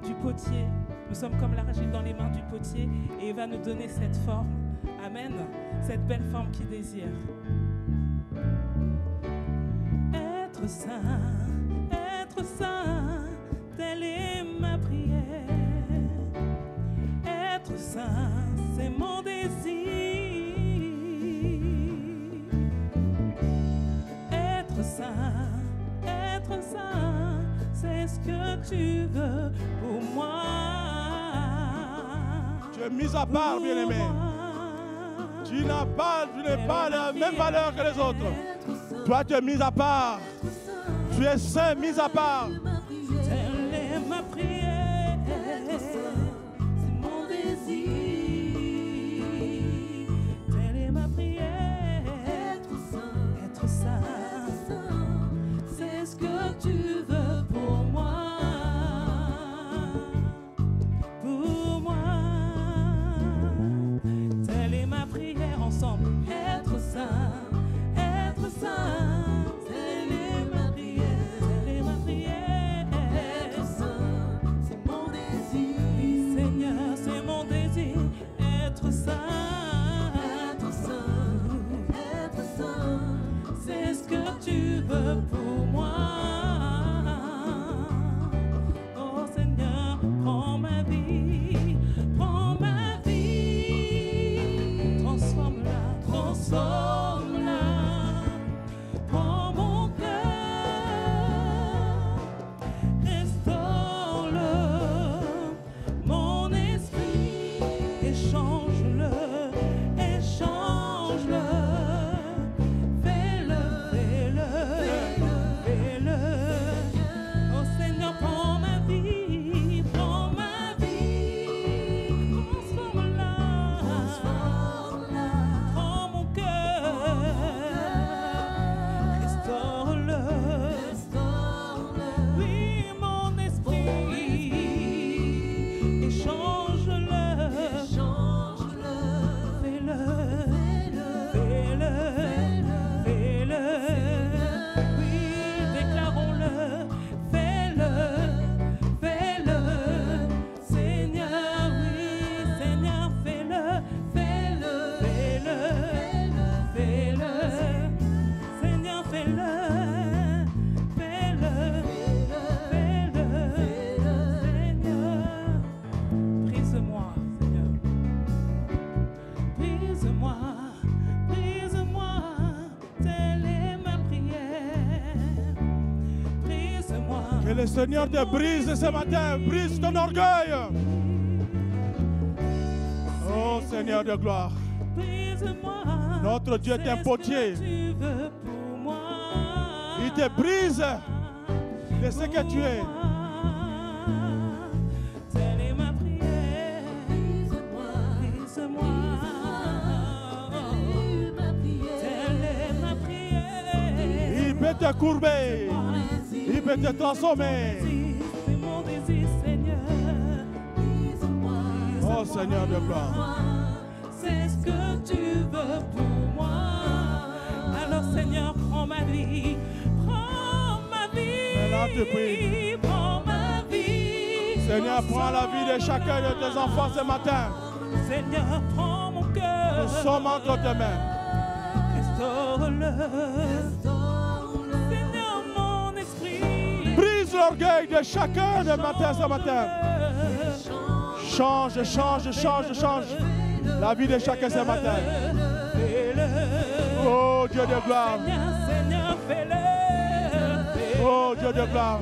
du potier. Nous sommes comme l'argile dans les mains du potier. Et il va nous donner cette forme. Amen. Cette belle forme qu'il désire. Être saint, tel est être saint, c'est ce que tu veux pour moi. Tu es mis à part, bien-aimé. Tu n'es pas la même valeur que les autres. Toi, tu es mis à part. Tu es saint, mis à part. Telle est ma prière, c'est mon désir. Telle est ma prière, être saint, c'est ce que tu veux pour moi. Pour moi, telle est ma prière ensemble. Être saint, être saint. Pour moi, oh Seigneur, prends ma vie, transforme-la, transforme-la, prends mon cœur, restaure-le, mon esprit, échange-le, échange-le. Que le Seigneur te brise ce matin, brise ton orgueil. Oh Seigneur de gloire, notre Dieu est un potier. Il te brise de ce que tu es. Telle est ma prière, brise-moi. Telle est ma prière. Il peut te courber. Il peut te transformer. C'est mon désir, Seigneur. Oh Seigneur de gloire. C'est ce que tu veux pour moi. Alors Seigneur, prends ma vie. Prends ma vie. Maintenant te prie. Prends ma vie. Seigneur, prends la vie de chacun de tes enfants ce matin. Seigneur, prends mon cœur. Nous sommes entre tes mains. Restaure-le. L'orgueil de chacun de matin ce matin. Change, change, change, change la vie de chacun ce matin. Oh Dieu de gloire. Oh Dieu de gloire.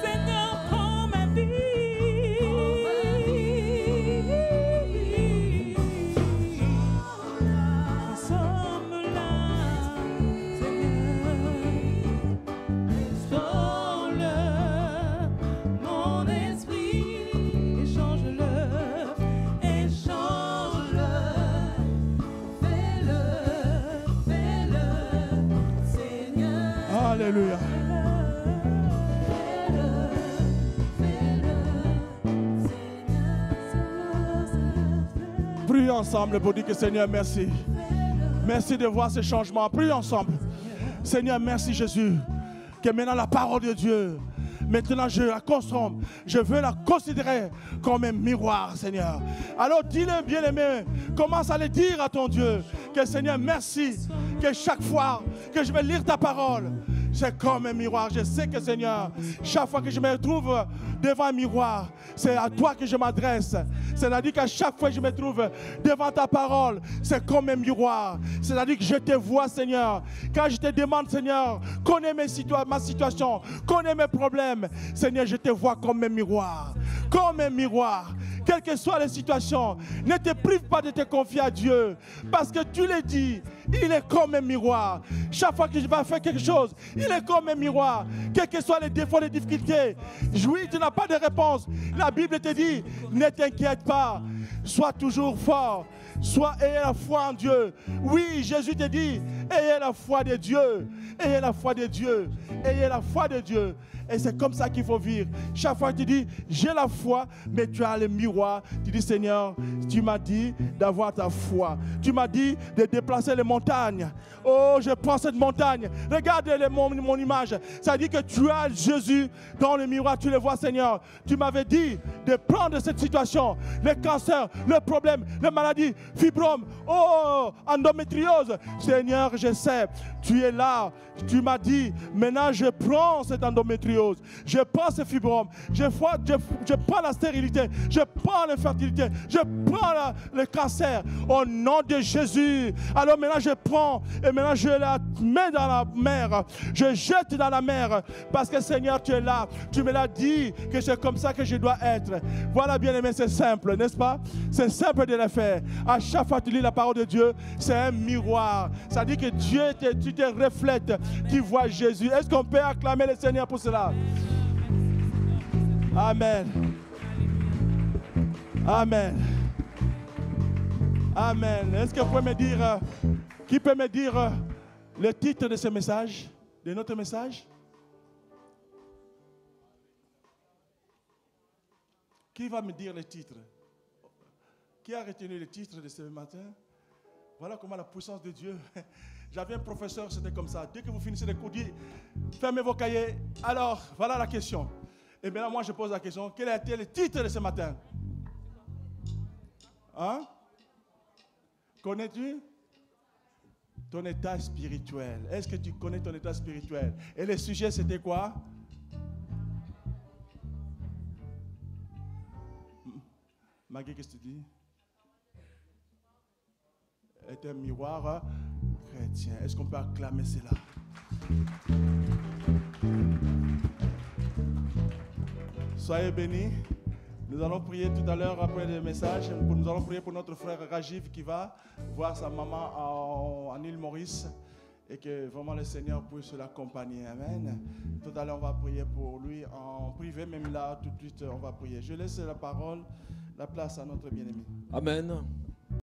Seigneur, prends ma vie. Alléluia. Prions ensemble pour dire que Seigneur, merci. Merci de voir ce changement. Prions ensemble. Seigneur, merci Jésus. Que maintenant la parole de Dieu, maintenant je la consomme. Je veux la considérer comme un miroir, Seigneur. Alors dis-le, bien-aimé. Commence à le dire à ton Dieu. Que Seigneur, merci. Que chaque fois que je vais lire ta parole, c'est comme un miroir. Je sais que Seigneur, chaque fois que je me retrouve devant un miroir, c'est à toi que je m'adresse. C'est-à-dire qu'à chaque fois que je me trouve devant ta parole, c'est comme un miroir. C'est-à-dire que je te vois, Seigneur. Quand je te demande, Seigneur, connais ma situation, connais mes problèmes, Seigneur, je te vois comme un miroir. Comme un miroir. Quelles que soient les situations, ne te prive pas de te confier à Dieu. Parce que tu l'as dit, il est comme un miroir. Chaque fois que je vais faire quelque chose, il est comme un miroir. Quels que soient les défauts, les difficultés. Oui, tu n'as pas de réponse. La Bible te dit, ne t'inquiète pas. Sois toujours fort. Ayez la foi en Dieu. Oui, Jésus te dit, ayez la foi de Dieu. Ayez la foi de Dieu. Ayez la foi de Dieu. Et c'est comme ça qu'il faut vivre. Chaque fois que tu dis, j'ai la foi, mais tu as le miroir. Tu dis, Seigneur, tu m'as dit d'avoir ta foi. Tu m'as dit de déplacer les montagnes. Oh, je prends cette montagne. Regarde mon image. Ça dit que tu as Jésus dans le miroir. Tu le vois, Seigneur. Tu m'avais dit de prendre cette situation. Le cancer, le problème, la maladie, fibrome, oh, endométriose. Seigneur, je sais, tu es là. Tu m'as dit, maintenant je prends cette endométriose. Je prends ce fibrome. Je prends la stérilité. Je prends l'infertilité. Je prends le cancer. Au nom de Jésus. Alors maintenant je prends et maintenant je la mets dans la mer. Je jette dans la mer. Parce que Seigneur, tu es là. Tu me l'as dit que c'est comme ça que je dois être. Voilà, bien aimé, c'est simple, n'est-ce pas? C'est simple de le faire. À chaque fois que tu lis la parole de Dieu, c'est un miroir. Ça dit que Dieu, tu te reflètes. Tu vois Jésus. Est-ce qu'on peut acclamer le Seigneur pour cela? Amen. Amen. Amen. Est-ce que vous pouvez me dire, qui peut me dire le titre de ce message, de notre message? Qui va me dire le titre? Qui a retenu le titre de ce matin? Voilà comment la puissance de Dieu. J'avais un professeur, c'était comme ça. Dès que vous finissez les cours, dit, fermez vos cahiers. Alors, voilà la question. Et bien là, moi, je pose la question. Quel a été le titre de ce matin? Hein? Connais-tu ton état spirituel? Est-ce que tu connais ton état spirituel? Et le sujet, c'était quoi? Maggie, qu'est-ce que tu dis? Est un miroir chrétien. Est-ce qu'on peut acclamer cela? Soyez bénis. Nous allons prier tout à l'heure après le message. Nous allons prier pour notre frère Rajiv qui va voir sa maman en île Maurice et que vraiment le Seigneur puisse l'accompagner. Amen. Tout à l'heure, on va prier pour lui en privé, même là, tout de suite, on va prier. Je laisse la place à notre bien-aimé. Amen.